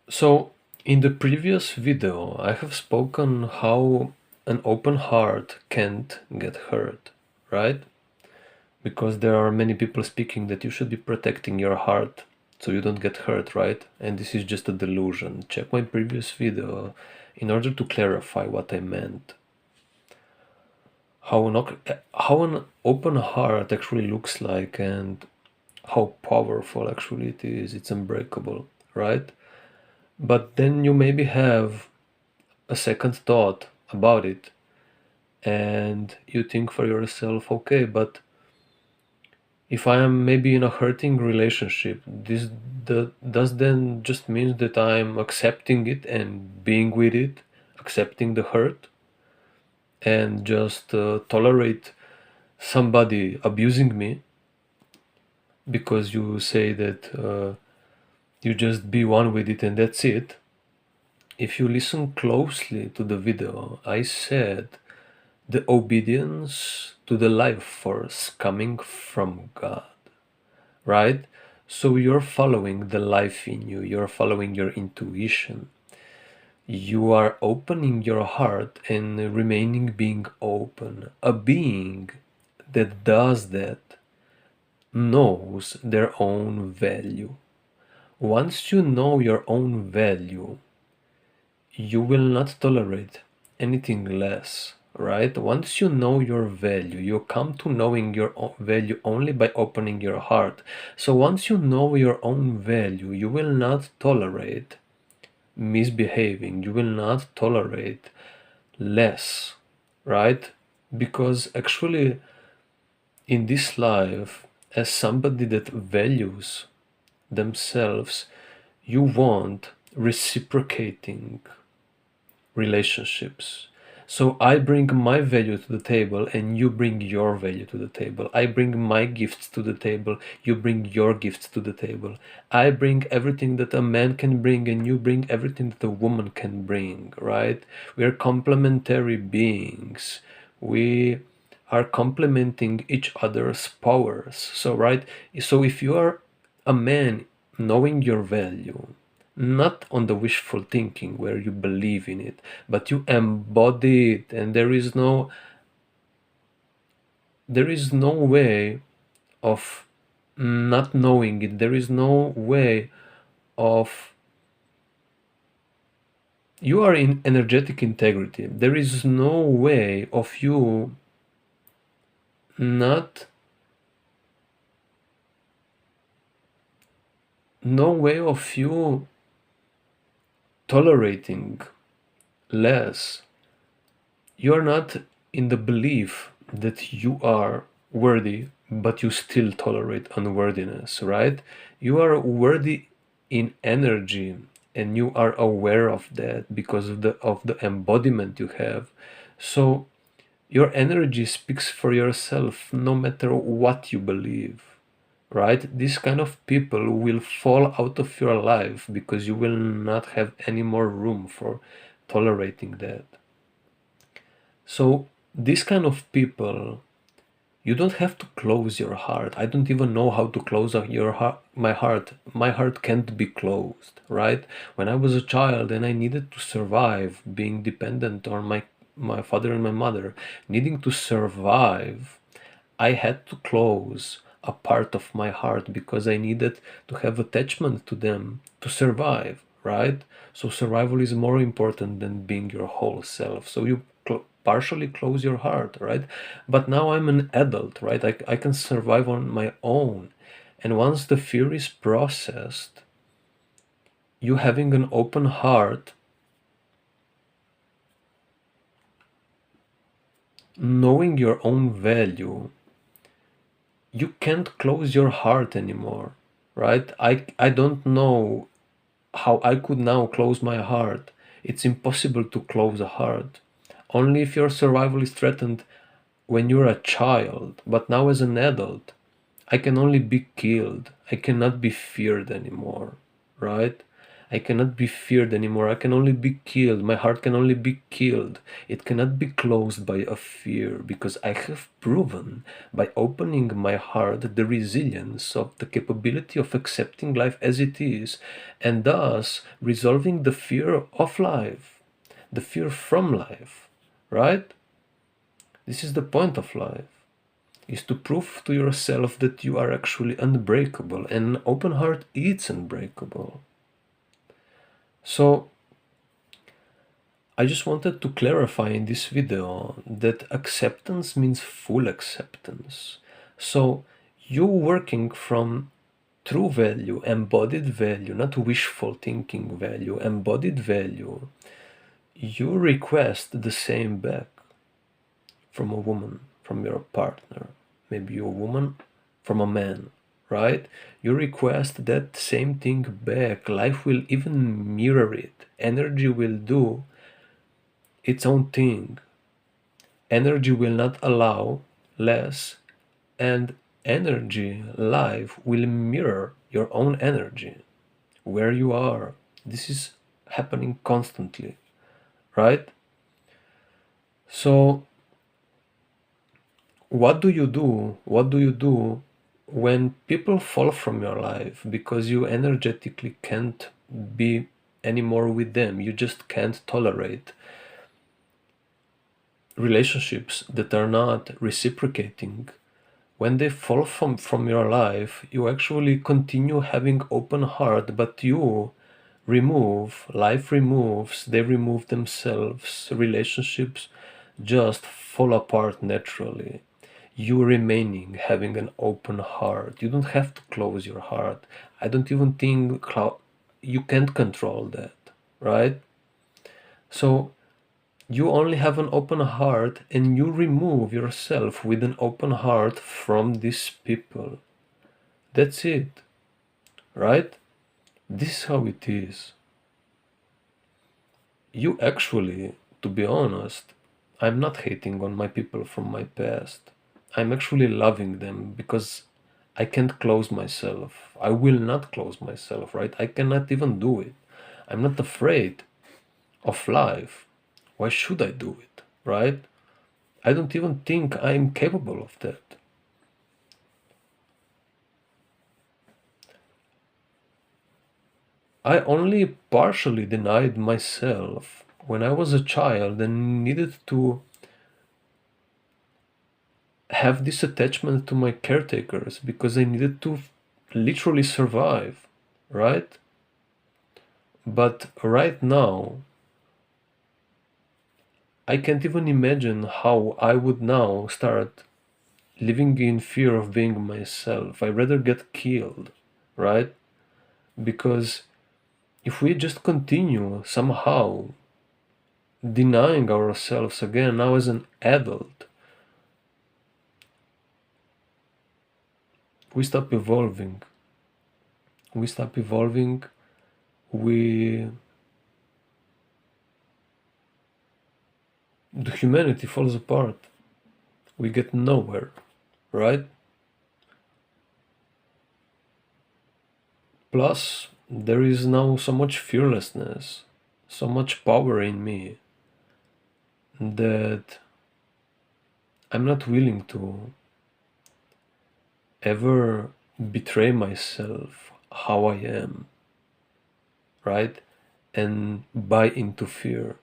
So, in the previous video, I have spoken how an open heart can't get hurt, right? Because there are many people speaking that you should be protecting your heart so you don't get hurt, right? And this is just a delusion. Check my previous video in order to clarify what I meant. How an open heart actually looks like and how powerful actually it is. It's unbreakable, right? But then you maybe have a second thought about it and you think for yourself, okay, but if I am maybe in a hurting relationship, does then just mean that I'm accepting it and being with it, accepting the hurt, and just tolerate somebody abusing me because you say that you just be one with it and that's it? If you listen closely to the video, I said the obedience to the life force coming from God, right? So you're following the life in you, you're following your intuition. You are opening your heart and remaining being open. A being that does that knows their own value. Once you know your own value, you will not tolerate anything less, right? Once you know your value, you come to knowing your own value only by opening your heart. So once you know your own value, you will not tolerate misbehaving, you will not tolerate less, right? Because actually, in this life, as somebody that values themselves, you want reciprocating relationships. So I bring my value to the table and you bring your value to the table. I bring my gifts to the table, you bring your gifts to the table. I bring everything that a man can bring and you bring everything that a woman can bring, right? We are complementary beings. We are complementing each other's powers. So, right? So if you are a man knowing your value, not on the wishful thinking where you believe in it, but you embody it, and there is no way of not knowing it. There is no way of you are in energetic integrity. There is no way of you not no way of you tolerating less. You're not in the belief that you are worthy, but you still tolerate unworthiness, right? You are worthy in energy and you are aware of that because of the embodiment you have. So your energy speaks for yourself no matter what you believe, right? This kind of people will fall out of your life because you will not have any more room for tolerating that. So this kind of people, you don't have to close your heart. I don't even know how to close your heart, my heart. My heart can't be closed, right? When I was a child and I needed to survive, being dependent on my father and my mother, needing to survive, I had to close a part of my heart because I needed to have attachment to them to survive, right? So survival is more important than being your whole self. So you partially close your heart, right? But now I'm an adult, right? I can survive on my own. And once the fear is processed, you having an open heart, knowing your own value, you can't close your heart anymore, right? I don't know how I could now close my heart. It's impossible to close a heart. Only if your survival is threatened when you're a child. But now as an adult, I can only be killed. I cannot be feared anymore, right? I cannot be feared anymore. I can only be killed. My heart can only be killed. It cannot be closed by a fear, because I have proven by opening my heart the resilience of the capability of accepting life as it is, and thus resolving the fear of life, the fear from life, right? This is the point of life, is to prove to yourself that you are actually unbreakable, and an open heart is unbreakable. So I just wanted to clarify in this video that acceptance means full acceptance. So you working from true value, embodied value, not wishful thinking value, embodied value, you request the same back from a woman, from your partner, maybe a woman from a man, right? You request that same thing back. Life will even mirror it. Energy will do its own thing. Energy will not allow less, and energy, life, will mirror your own energy, where you are. This is happening constantly, right? So what do you do? What do you do when people fall from your life because you energetically can't be anymore with them? You just can't tolerate relationships that are not reciprocating. When they fall from your life, you actually continue having open heart, but you remove, life removes, they remove themselves, relationships just fall apart naturally. You remaining having an open heart, you don't have to close your heart. I don't even think you can't control that, right? So you only have an open heart, and you remove yourself with an open heart from these people. That's it, right? This is how it is. You actually, to be honest, I'm not hating on my people from my past. I'm actually loving them because I can't close myself. I will not close myself, right? I cannot even do it. I'm not afraid of life. Why should I do it, right? I don't even think I'm capable of that. I only partially denied myself when I was a child and needed to have this attachment to my caretakers because I needed to literally survive, right? But right now, I can't even imagine how I would now start living in fear of being myself. I'd rather get killed, right? Because if we just continue somehow denying ourselves again now as an adult, we stop evolving. We stop evolving. We The humanity falls apart. We get nowhere, right? Plus, there is now so much fearlessness, so much power in me that I'm not willing to ever betray myself how I am, right? And buy into fear.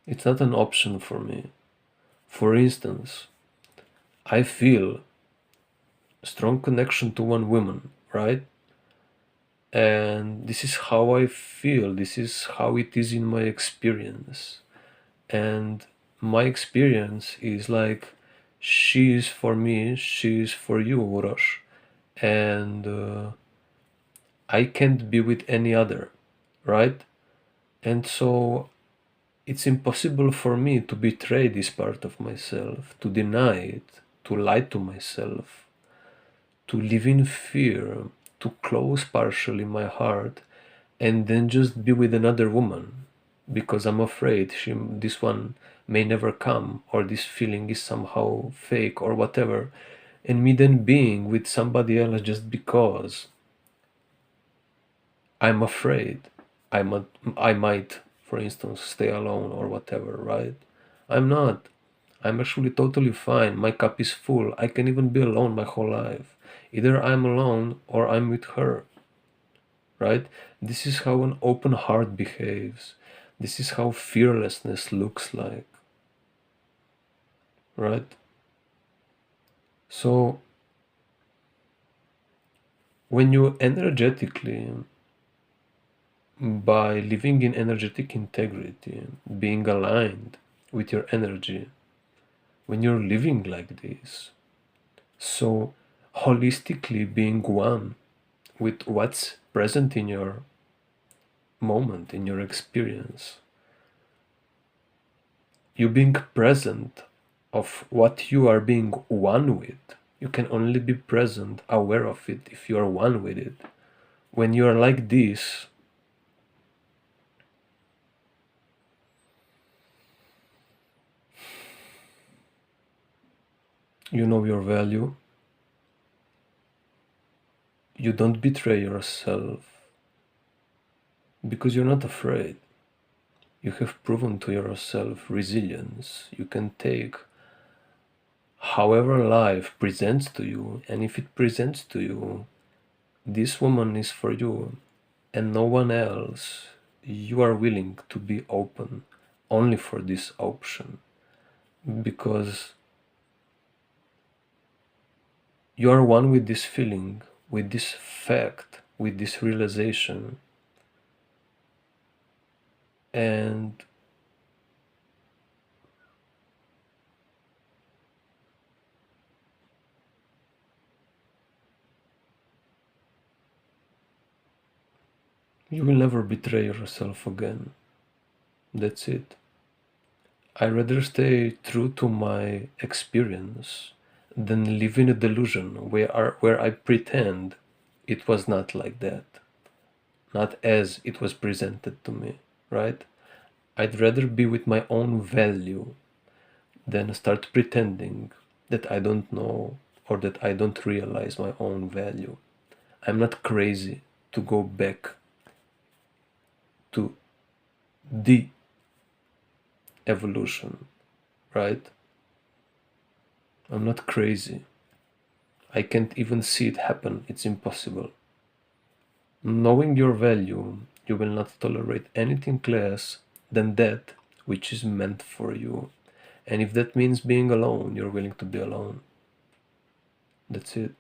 It's not an option for me. For instance, I feel a strong connection to one woman, right? And this is how I feel, this is how it is in my experience. And my experience is like, she is for me, she is for you, Urosh. And I can't be with any other, right? And so it's impossible for me to betray this part of myself, to deny it, to lie to myself, to live in fear, to close partially my heart, and then just be with another woman because I'm afraid this one may never come, or this feeling is somehow fake or whatever, and me then being with somebody else just because I'm afraid. I might, for instance, stay alone or whatever, right? I'm not. I'm actually totally fine. My cup is full. I can even be alone my whole life. Either I'm alone or I'm with her, right? This is how an open heart behaves. This is how fearlessness looks like, right? So, when you energetically, by living in energetic integrity, being aligned with your energy, when you're living like this, so holistically being one with what's present in your moment, in your experience, you being present of what you are being one with, you can only be present, aware of it, if you are one with it. When you are like this, you know your value, you don't betray yourself because you're not afraid. You have proven to yourself resilience. You can take however life presents to you, and if it presents to you, this woman is for you and no one else, you are willing to be open only for this option because you are one with this feeling, with this fact, with this realization, and you will never betray yourself again. That's it. I rather stay true to my experience than live in a delusion where I pretend it was not like that, not as it was presented to me, right? I'd rather be with my own value than start pretending that I don't know or that I don't realize my own value. I'm not crazy to go back to the evolution, right? I'm not crazy. I can't even see it happen. It's impossible. Knowing your value, you will not tolerate anything less than that which is meant for you. And if that means being alone, you're willing to be alone. That's it.